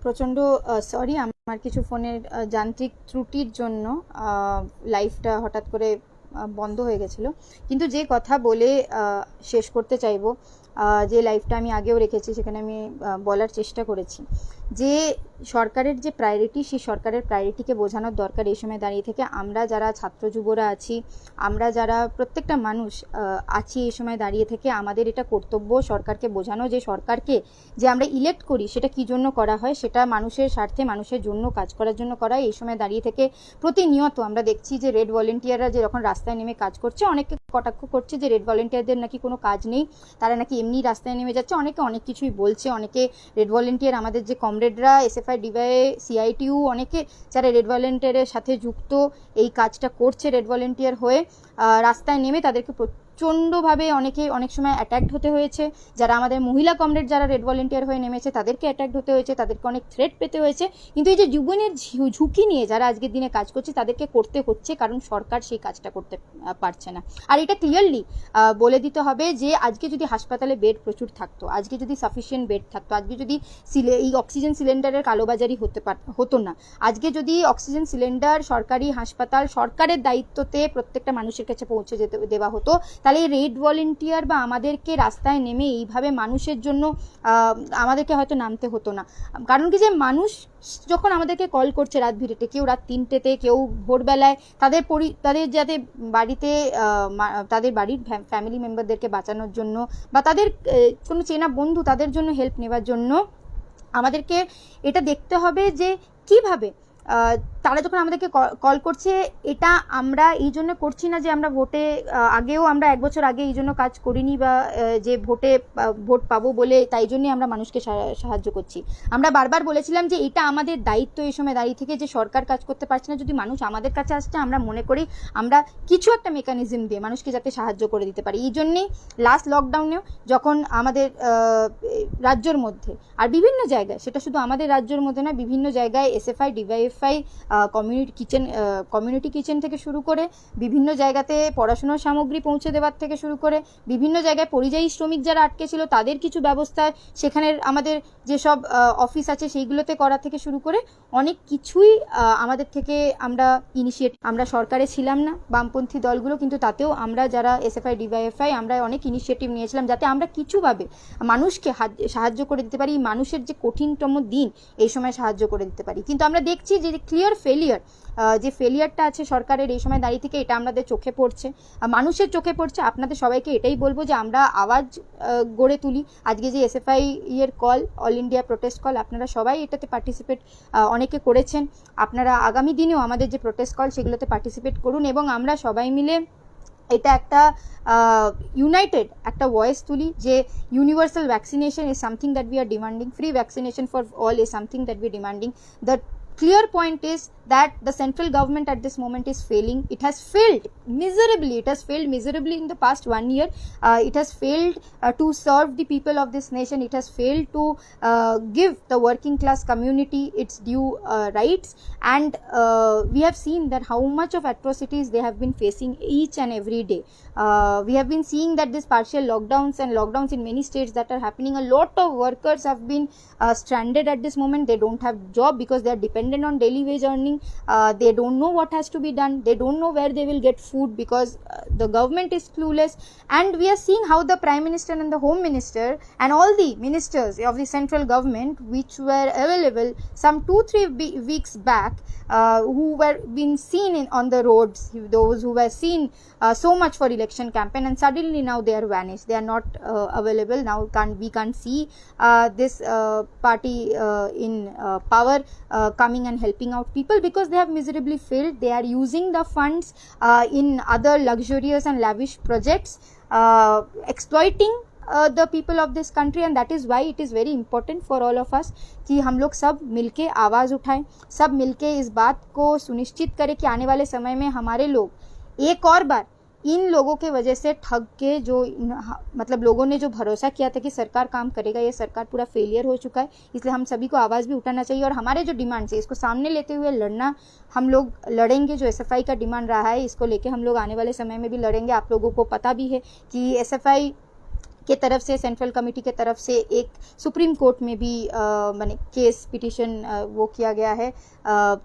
প্রচণ্ড সরি, আমার কিছু ফোনের যান্ত্রিক ত্রুটির জন্য লাইভটা হঠাৎ করে বন্ধ হয়ে গেছিলো। কিন্তু যে কথা বলে শেষ করতে চাইবো, যে লাইভটা আমি আগেও রেখেছি সেখানে আমি বলার চেষ্টা করেছি যে সরকারের যে প্রায়োরিটি, সেই সরকারের প্রায়োরিটিকে বোঝানোর দরকার এই সময় দাঁড়িয়ে থেকে। আমরা যারা ছাত্র যুবরা আছি, আমরা যারা প্রত্যেকটা মানুষ আছি এই সময় দাঁড়িয়ে থেকে, আমাদের এটা কর্তব্য সরকারকে বোঝানো যে সরকারকে যে আমরা ইলেক্ট করি সেটা কী জন্য করা হয়, সেটা মানুষের স্বার্থে, মানুষের জন্য কাজ করার জন্য করা হয়। এই সময় দাঁড়িয়ে থেকে প্রতিনিয়ত আমরা দেখছি যে রেড ভলেন্টিয়াররা যে যখন রাস্তায় নেমে কাজ করছে, অনেকে কটাক্ষ করছে যে রেড ভলেন্টিয়ারদের নাকি কোনো কাজ নেই, তারা নাকি এমনি রাস্তায় নেমে যাচ্ছে, অনেকে অনেক কিছুই বলছে। অনেকে রেড ভলেন্টিয়ার, আমাদের যে কমরেডরা এসএফআই, ডিওয়াই, সিআইটিইউ, অনেকে যারা রেড ভলেন্টিয়ারের সাথে যুক্ত, এই কাজটা করছে রেড ভলেন্টিয়ার হয়ে, রাস্তায় নেমে তাদেরকে প্রচণ্ডভাবে অনেক সময় অ্যাট্যাক্ট হতে হয়েছে। যারা আমাদের মহিলা কমরেড যারা রেড ভলেন্টিয়ার হয়ে নেমেছে তাদেরকে অ্যাট্যাক্ট হতে হয়েছে, তাদেরকে অনেক থ্রেট পেতে হয়েছে। কিন্তু এই যে জীবনের ঝুঁকি নিয়ে যারা আজকের দিনে কাজ করছে তাদেরকে করতে হচ্ছে, কারণ সরকার সেই কাজটা করতে পারছে না। আর এটা ক্লিয়ারলি বলে দিতে হবে যে আজকে যদি হাসপাতালে বেড প্রচুর থাকতো, আজকে যদি সাফিসিয়েন্ট বেড থাকতো, আজকে যদি এই অক্সিজেন সিলিন্ডারের কালোবাজারি হতো না, আজকে যদি অক্সিজেন সিলিন্ডার সরকারি হাসপাতাল সরকারের দায়িত্বতে প্রত্যেকটা মানুষের কাছে পৌঁছে দেওয়া হতো, তাহলে এই রেড ভলেন্টিয়ার বা আমাদেরকে রাস্তায় নেমে এইভাবে মানুষের জন্য আমাদেরকে হয়তো নামতে হতো না। কারণ কি, যে মানুষ যখন আমাদেরকে কল করছে রাত ভিড়েতে, কেউ রাত 3টেতে, কেউ ভোরবেলায়, তাদের যাতে বাড়িতে তাদের বাড়ির ফ্যামিলি মেম্বারদেরকে বাঁচানোর জন্য বা তাদের কোনো চেনা বন্ধু তাদের জন্য হেল্প নেওয়ার জন্য, আমাদেরকে এটা দেখতে হবে যে কিভাবে তারা যখন আমাদেরকে কল করছে, এটা আমরা এই জন্য করছি না যে আমরা ভোটে আগেও আমরা 1 বছর আগে এই জন্য কাজ করিনি, বা যে ভোট পাবো বলে তাই জন্যই আমরা মানুষকে সাহায্য করছি। আমরা বারবার বলেছিলাম যে এটা আমাদের দায়িত্ব এই সময় দাঁড়িয়ে থেকে, যে সরকার কাজ করতে পারছে না, যদি মানুষ আমাদের কাছে আসছে, আমরা মনে করি আমরা কিছু একটা মেকানিজম দিয়ে মানুষকে যাতে সাহায্য করে দিতে পারি। এই জন্যেই লাস্ট লকডাউনেও যখন আমাদের রাজ্যের মধ্যে আর বিভিন্ন জায়গায়, সেটা শুধু আমাদের রাজ্যের মধ্যে না, বিভিন্ন জায়গায় এসএফআই, ডিওয়াইএফআই, কমিউনিটি কিচেন থেকে শুরু করে বিভিন্ন জায়গাতে পড়াশোনার সামগ্রী পৌঁছে দেওয়ার থেকে শুরু করে, বিভিন্ন জায়গায় পরিযায়ী শ্রমিক যারা আটকে ছিল তাদের কিছু ব্যবস্থা সেখানের আমাদের যেসব অফিস আছে সেইগুলোতে করা থেকে শুরু করে অনেক কিছুই আমাদের থেকে আমরা সরকারে ছিলাম না, বামপন্থী দলগুলো, কিন্তু তাতেও আমরা যারা এসএফআই, ডিওয়াইএফআই, আমরা অনেক ইনিশিয়েটিভ নিয়েছিলাম যাতে আমরা কিছুভাবে মানুষকে সাহায্য করে দিতে পারি, মানুষের যে কঠিনতম দিন এই সময় সাহায্য করে দিতে পারি। কিন্তু আমরা দেখছি যে ক্লিয়ার ফেলিয়ার, যে ফেলিয়ারটা আছে সরকারের এই সময় দাঁড়িয়ে থেকে, এটা আমাদের চোখে পড়ছে, মানুষের চোখে পড়ছে। আপনাদের সবাইকে এটাই বলবো যে আমরা আওয়াজ গড়ে তুলি। আজকে যে এসএফআই এর call, all India protest call, আপনারা সবাই এটাতে পার্টিসিপেট অনেকে করেছেন। আপনারা আগামী দিনেও আমাদের যে প্রোটেস্ট কল সেগুলোতে পার্টিসিপেট করুন, এবং আমরা সবাই মিলে এটা একটা ইউনাইটেড একটা ভয়েস তুলি যে universal vaccination is something that we are demanding, free vaccination for all is something that we are demanding. The clear point is that the central government at this moment is failing. It has failed miserably. It has failed miserably in the past 1 year. It has failed to serve the people of this nation. It has failed to give the working class community its due rights. And we have seen that how much of atrocities they have been facing each and every day. We have been seeing that this partial lockdowns in many states that are happening, a lot of workers have been stranded at this moment. They don't have job because they are dependent on daily wage earning. They don't know what has to be done. They don't know where they will get food because the government is clueless. And we are seeing how the Prime Minister and the Home Minister and all the ministers of the central government, which were available some 2-3 weeks back, who were being seen on the roads, those who were seen so much for election campaign, and suddenly now they are vanished. They are not available now. We can't see this party in power coming and helping out people because they have miserably failed. They are using the funds in other luxurious and lavish projects, exploiting the people of this country. And that is why it is very important for all of us कि हम लोग सब मिलके आवाज़ उठाएं, सब मिलके इस बात को सुनिश्चित करें कि आने वाले समय में हमारे लोग एक और बार इन लोगों के वजह से ठग के, जो मतलब लोगों ने जो भरोसा किया था कि सरकार काम करेगा, ये सरकार पूरा फेलियर हो चुका है। इसलिए हम सभी को आवाज़ भी उठाना चाहिए और हमारे जो डिमांड्स है इसको सामने लेते हुए लड़ना, हम लोग लड़ेंगे। जो एसएफआई का डिमांड रहा है इसको लेके हम लोग आने वाले समय में भी लड़ेंगे। आप लोगों को पता भी है कि एसएफआई के तरफ से, सेंट्रल कमेटी के तरफ से एक सुप्रीम कोर्ट में भी माने केस पिटिशन वो किया गया है।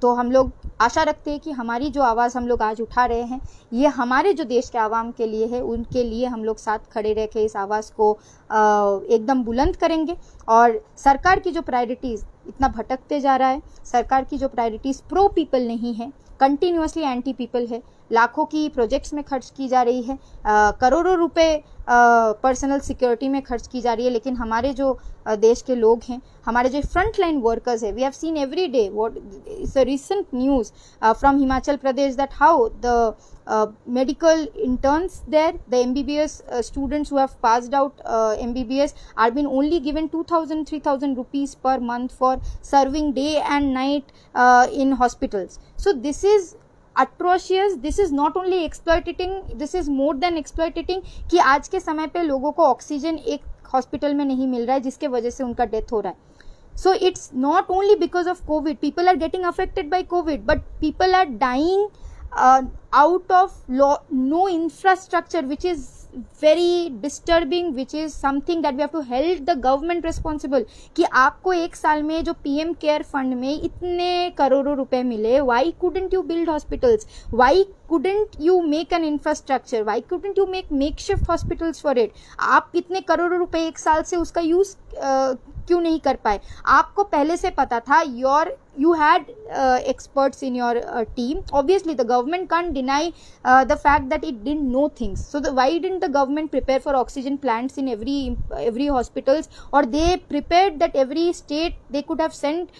तो हम लोग आशा रखते हैं कि हमारी जो आवाज़ हम लोग आज उठा रहे हैं ये हमारे जो देश के आवाम के लिए है, उनके लिए हम लोग साथ खड़े रह के इस आवाज़ को एकदम बुलंद करेंगे। और सरकार की जो प्रायोरिटीज़ इतना भटकते जा रहा है, सरकार की जो प्रायोरिटीज़ प्रो पीपल नहीं है, कंटिन्यूसली एंटी पीपल है, लाखों की प्रोजेक्ट्स में खर्च की जा रही है, करोड़ों रुपए पर्सनल सिक्योरिटी में खर्च की जा रही है, लेकिन हमारे जो देश के लोग हैं, हमारे जो फ्रंट लाइन वर्कर्स है, we have seen every day what is a recent news from Himachal Pradesh that how the medical interns there, the MBBS students who have passed out MBBS are being only given 2,000-3,000 rupees per month for serving day and night in hospitals. So this is atrocious. This is not only exploiting, this is more than exploiting कि आज के समय पे लोगों को oxygen एक hospital में नहीं मिल रहा है जिसके वजह से उनका डेथ हो रहा है. So it's not only because of COVID. People are getting affected by COVID, but people are dying out of no infrastructure, which is very disturbing, which is something that we have to hold the government responsible. कि आपको एक साल में जो PM care fund में इतने करोड़ों रुपए मिले, why couldn't you build hospitals? Why couldn't you make an infrastructure? Why couldn't you make makeshift hospitals for it? आप इतने करोड़ों रुपए एक साल से उसका यूज क्यों नहीं कर पाए? आपको पहले से पता था, you had experts in your team. Obviously the government can't deny the fact that it didn't know things. So why didn't the government prepare for oxygen plants in every hospitals, or they prepared that every state they could have sent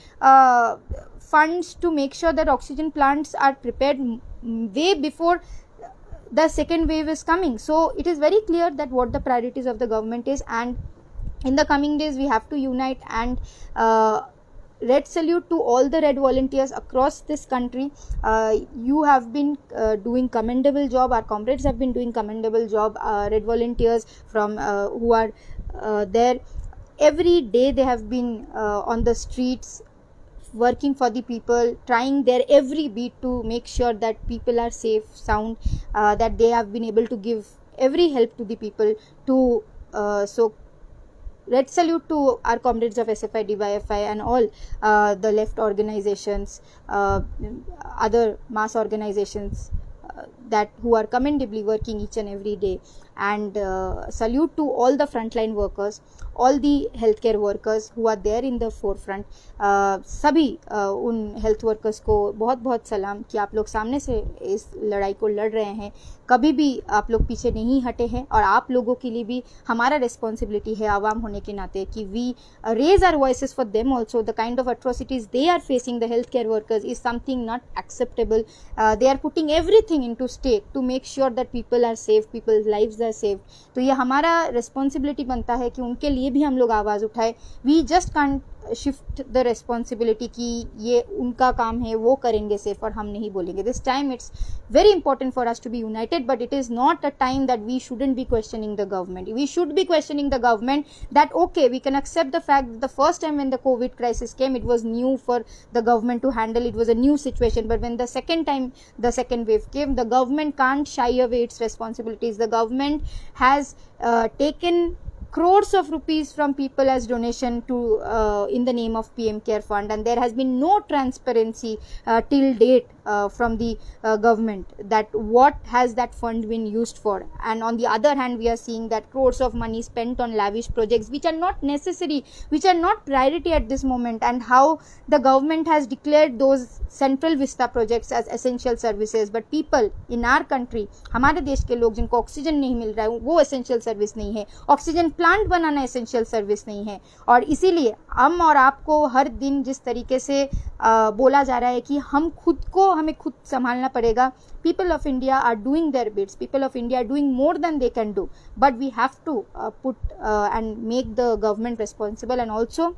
funds to make sure that oxygen plants are prepared way before the second wave is coming. So it is very clear that what the priorities of the government is, and in the coming days we have to unite and red salute to all the red volunteers across this country. You have been doing commendable job. Our comrades have been doing commendable job. Red volunteers from who are there every day, they have been on the streets working for the people, trying their every beat to make sure that people are safe, sound, that they have been able to give every help to the people to so red salute to our comrades of SFI, DYFI and all the left organizations, other mass organizations that who are commendably working each and every day, and salute to all the frontline workers, all the healthcare workers who are there in the forefront. सभी उन health workers को बहुत बहुत सलाम कि आप लोग सामने से इस लड़ाई को लड़ रहे हैं, कभी भी आप लोग पीछे नहीं हटे हैं, और आप लोगों के लिए भी हमारा रिस्पॉन्सिबिलिटी है आवाम होने के नाते कि we raise our voices for them also. The kind of atrocities they are facing, the health care workers, is something not acceptable. They are putting everything into stake to make sure that people are safe, peoples lives are safe. तो ये हमारा responsibility बनता है कि उनके लिए भी हम लोग आवाज़ उठाए. We just can't shift the responsibility कि ये उनका काम है, वो करेंगे सेफ और हम नहीं बोलेंगे. This time it's very important for us to be united, but it is not a time that we shouldn't be questioning the government. We should be questioning the government that okay, we can accept the fact that the first time when the COVID crisis came, it was new for the government to handle, it was a new situation, but when the second time the second wave came, the government can't shy away its responsibilities. The government has taken crores of rupees from people as donation to in the name of PM Care Fund, and there has been no transparency till date from the government that what has that fund been used for. And on the other hand, we are seeing that crores of money spent on lavish projects which are not necessary, which are not priority at this moment, and how the government has declared those central vista projects as essential services, but people in our country, हमारे देश के लोग जिनको oxygen नहीं मिल रहा है वो essential service नहीं है, ऑक्सीजन प्लांट बनाना एसेंशियल सर्विस नहीं है. और इसीलिए हम और आपको हर दिन जिस तरीके से बोला जा रहा है कि हमें खुद संभालना पड़ेगा. People of India are doing their bits. People of India are doing more than they can do, but we have to put and make the government responsible, and also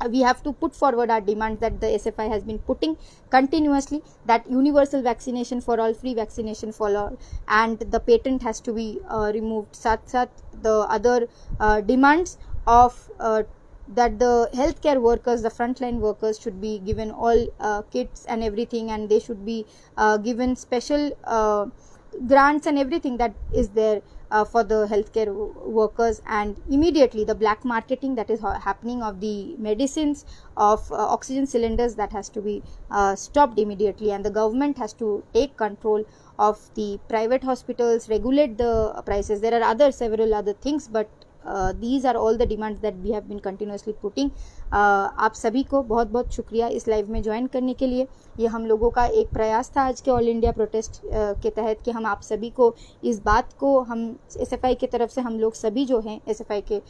we have to put forward our demands that the SFI has been putting continuously, that universal vaccination for all, free vaccination for all, and the patent has to be removed. Sath the other demands of that the healthcare workers, the frontline workers should be given all kits and everything, and they should be given special grants and everything that is there for the healthcare workers, and immediately the black marketing that is happening of the medicines, of oxygen cylinders, that has to be stopped immediately, and the government has to take control of the private hospitals, regulate the prices. There are several other things, but these are all the demands that we have been continuously putting. आप सभी को बहुत बहुत शुक्रिया इस live में join करने के लिए। ये हम लोगों का एक प्रयास था आज के ऑल इंडिया प्रोटेस्ट के तहत कि हम आप सभी को इस बात को, हम SFI की तरफ से हम लोग सभी जो हैं SFI के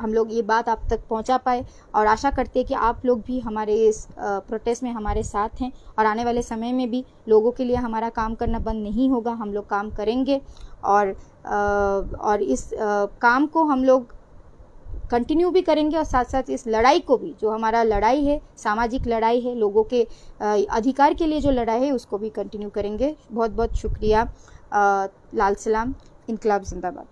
हम लोग ये बात आप तक पहुंचा पाए, और आशा करते हैं कि आप लोग भी हमारे इस प्रोटेस्ट में हमारे साथ हैं, और आने वाले समय में भी लोगों के लिए हमारा काम करना बंद नहीं होगा, हम लोग काम करेंगे, और इस काम को हम लोग कंटिन्यू भी करेंगे, और साथ साथ इस लड़ाई को भी, जो हमारा लड़ाई है, सामाजिक लड़ाई है, लोगों के अधिकार के लिए जो लड़ाई है, उसको भी कंटिन्यू करेंगे। बहुत बहुत शुक्रिया। लाल सलाम, इनकलाब जिंदाबाद।